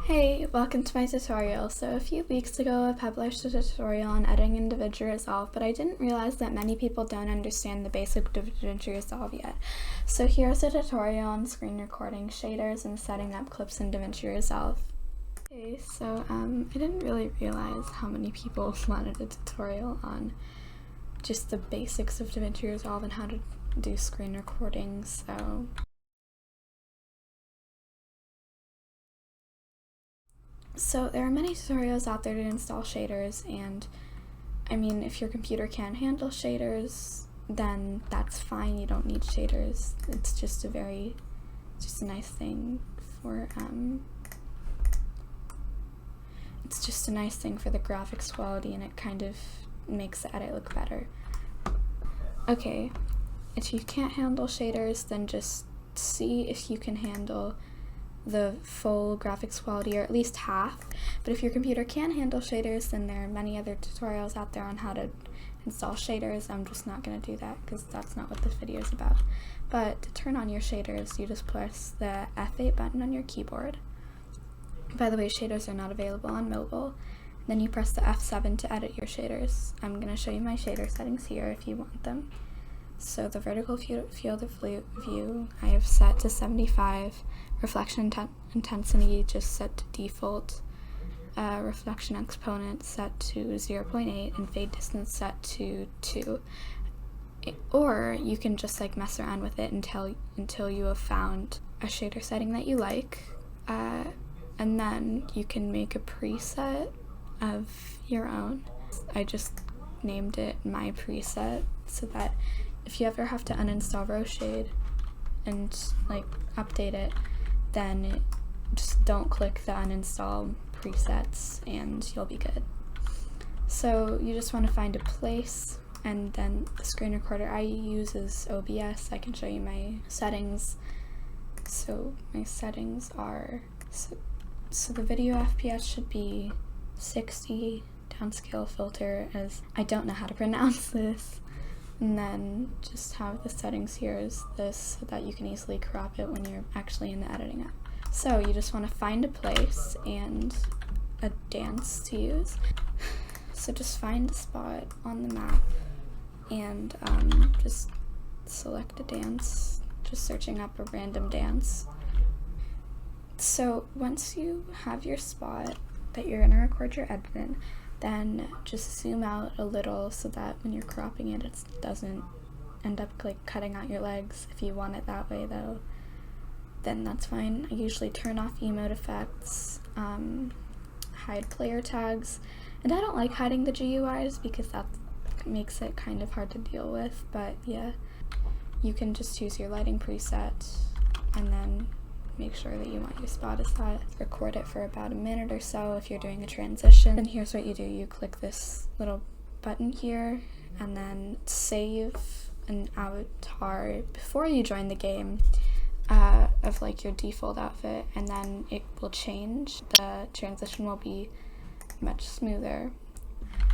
Hey, welcome to my tutorial. So a few weeks ago I published a tutorial on editing in Davinci Resolve, but I didn't realize that many people don't understand the basic Davinci Resolve yet. So here's a tutorial on screen recording, shaders, and setting up clips in Davinci Resolve. Okay, so I didn't really realize how many people wanted a tutorial on just the basics of Davinci Resolve and how to do screen recording, So there are many tutorials out there to install shaders, and I mean, if your computer can't handle shaders, then that's fine, you don't need shaders. It's just a nice thing for it's just a nice thing for the graphics quality, and it kind of makes the edit look better. Okay, if you can't handle shaders, then just see if you can handle the full graphics quality, or at least half. But if your computer can handle shaders, then there are many other tutorials out there on how to install shaders. I'm just not going to do that because that's not what this video is about. But to turn on your shaders, you just press the F8 button on your keyboard. By the way, shaders are not available on mobile. Then you press the F7 to edit your shaders. I'm going to show you my shader settings here if you want them. So the vertical field of view I have set to 75, reflection intensity just set to default, reflection exponent set to 0.8, and fade distance set to 2. Or you can just like mess around with it until you have found a shader setting that you like, and then you can make a preset of your own. I just named it my preset so that if you ever have to uninstall Roshade and like update it, then just don't click the uninstall presets and you'll be good. So you just want to find a place, and then the screen recorder I use is OBS. I can show you my settings. So my settings are, so the video FPS should be 60, downscale filter, as I don't know how to pronounce this. And then just have the settings here as this so that you can easily crop it when you're actually in the editing app. So you just want to find a place and a dance to use. So just find a spot on the map and just select a dance, just searching up a random dance. So once you have your spot that you're going to record your edit in, then just zoom out a little so that when you're cropping it, it doesn't end up like cutting out your legs. If you want it that way though, then that's fine. I usually turn off emote effects, hide player tags, and I don't like hiding the GUIs because that makes it kind of hard to deal with, but yeah. You can just choose your lighting preset and then make sure that you want your spot as that. Record it for about a minute or so if you're doing a transition. And here's what you do. You click this little button here and then save an avatar before you join the game of like your default outfit, and then it will change. The transition will be much smoother.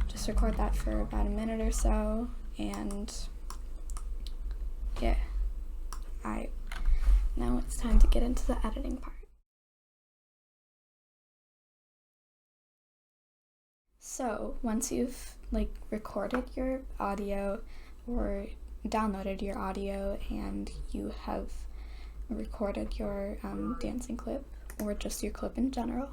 Just record that for about a minute or so, and yeah, now it's time to get into the editing part. So once you've like recorded your audio or downloaded your audio and you have recorded your dancing clip or just your clip in general,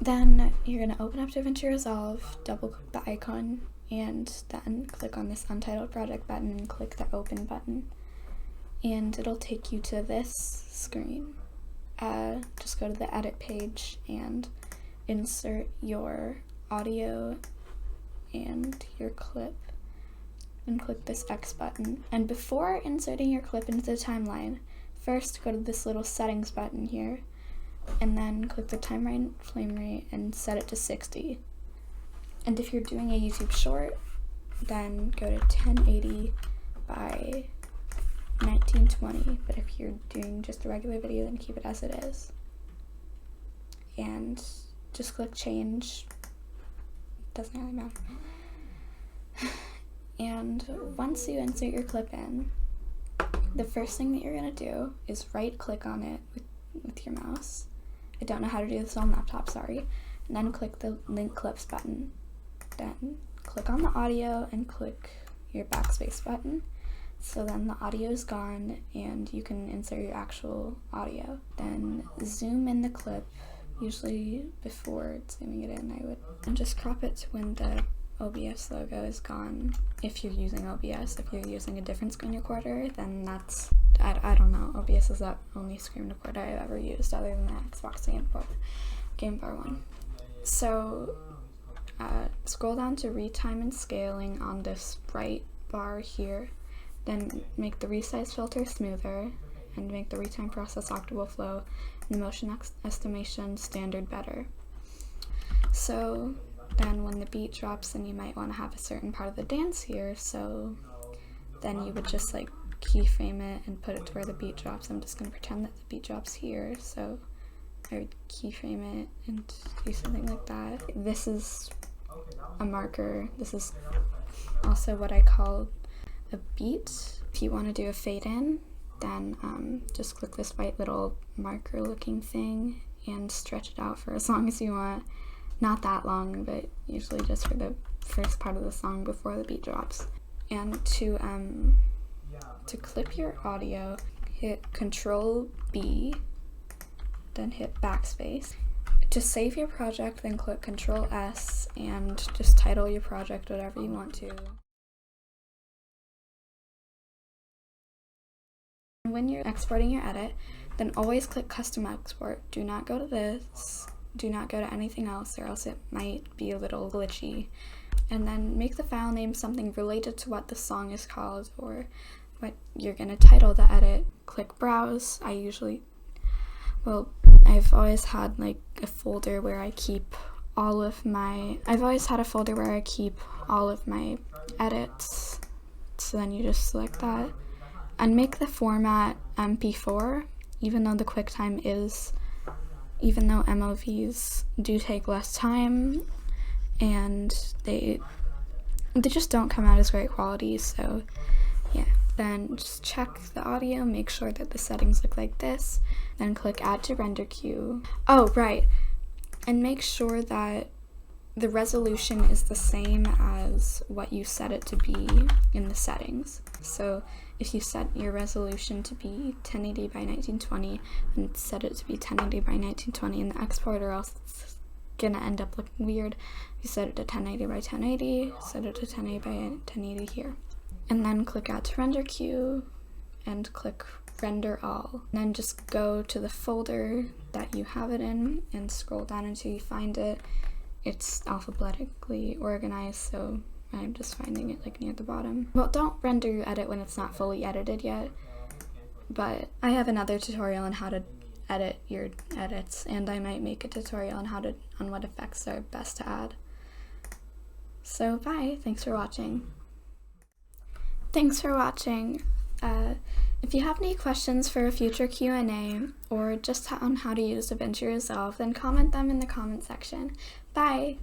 then you're going to open up Davinci Resolve, double click the icon, and then click on this untitled project button and click the open button. And it'll take you to this screen. Just go to the edit page and insert your audio and your clip and click this X button. And before inserting your clip into the timeline, first go to this little settings button here and then click the timeline frame rate and set it to 60. And if you're doing a YouTube short, then go to 1080 by 1920, but if you're doing just a regular video, then keep it as it is. And just click change, doesn't really matter. And once you insert your clip in, the first thing that you're going to do is right click on it with your mouse I don't know how to do this on laptop, sorry. And then click the link clips button. Then click on the audio and click your backspace button. So then the audio is gone and you can insert your actual audio. Then zoom in the clip. Usually before zooming it in, I would, and just crop it to when the OBS logo is gone. If you're using OBS, if you're using a different screen recorder, then that's, I don't know, OBS is the only screen recorder I've ever used other than the Xbox Game Bar one. So scroll down to retime and scaling on this right bar here, then make the resize filter smoother, and make the retime process octave flow and motion estimation standard better. So then when the beat drops, then you might want to have a certain part of the dance here, so then you would just like keyframe it and put it to where the beat drops. I'm just going to pretend that the beat drops here, so I would keyframe it and do something like that. This is a marker. This is also what I call a beat. If you want to do a fade in, then just click this white little marker looking thing and stretch it out for as long as you want. Not that long, but usually just for the first part of the song before the beat drops. And to clip your audio, hit Control B, then hit backspace. To save your project, then click Control S and just title your project whatever you want to. When you're exporting your edit, then always click Custom Export. Do not go to this, do not go to anything else, or else it might be a little glitchy. And then make the file name something related to what the song is called or what you're going to title the edit. Click Browse. I've always had like a folder where I keep all of my edits. So then you just select that. And make the format MP4, even though MOVs do take less time and they just don't come out as great quality, so yeah. Then just check the audio, make sure that the settings look like this, then click Add to Render Queue. Oh, right, and make sure that the resolution is the same as what you set it to be in the settings. So if you set your resolution to be 1080 by 1920 and set it to be 1080 by 1920 in the export, or else it's gonna end up looking weird. You set it to 1080 by 1080, set it to 1080 by 1080 here. And then click Add to Render Queue and click Render All. And then just go to the folder that you have it in and scroll down until you find it. It's alphabetically organized, so I'm just finding it like near the bottom. Well, don't render your edit when it's not fully edited yet, but I have another tutorial on how to edit your edits, and I might make a tutorial on what effects are best to add. So bye, thanks for watching. If you have any questions for a future Q&A or just on how to use Davinci Resolve, then comment them in the comment section. Bye!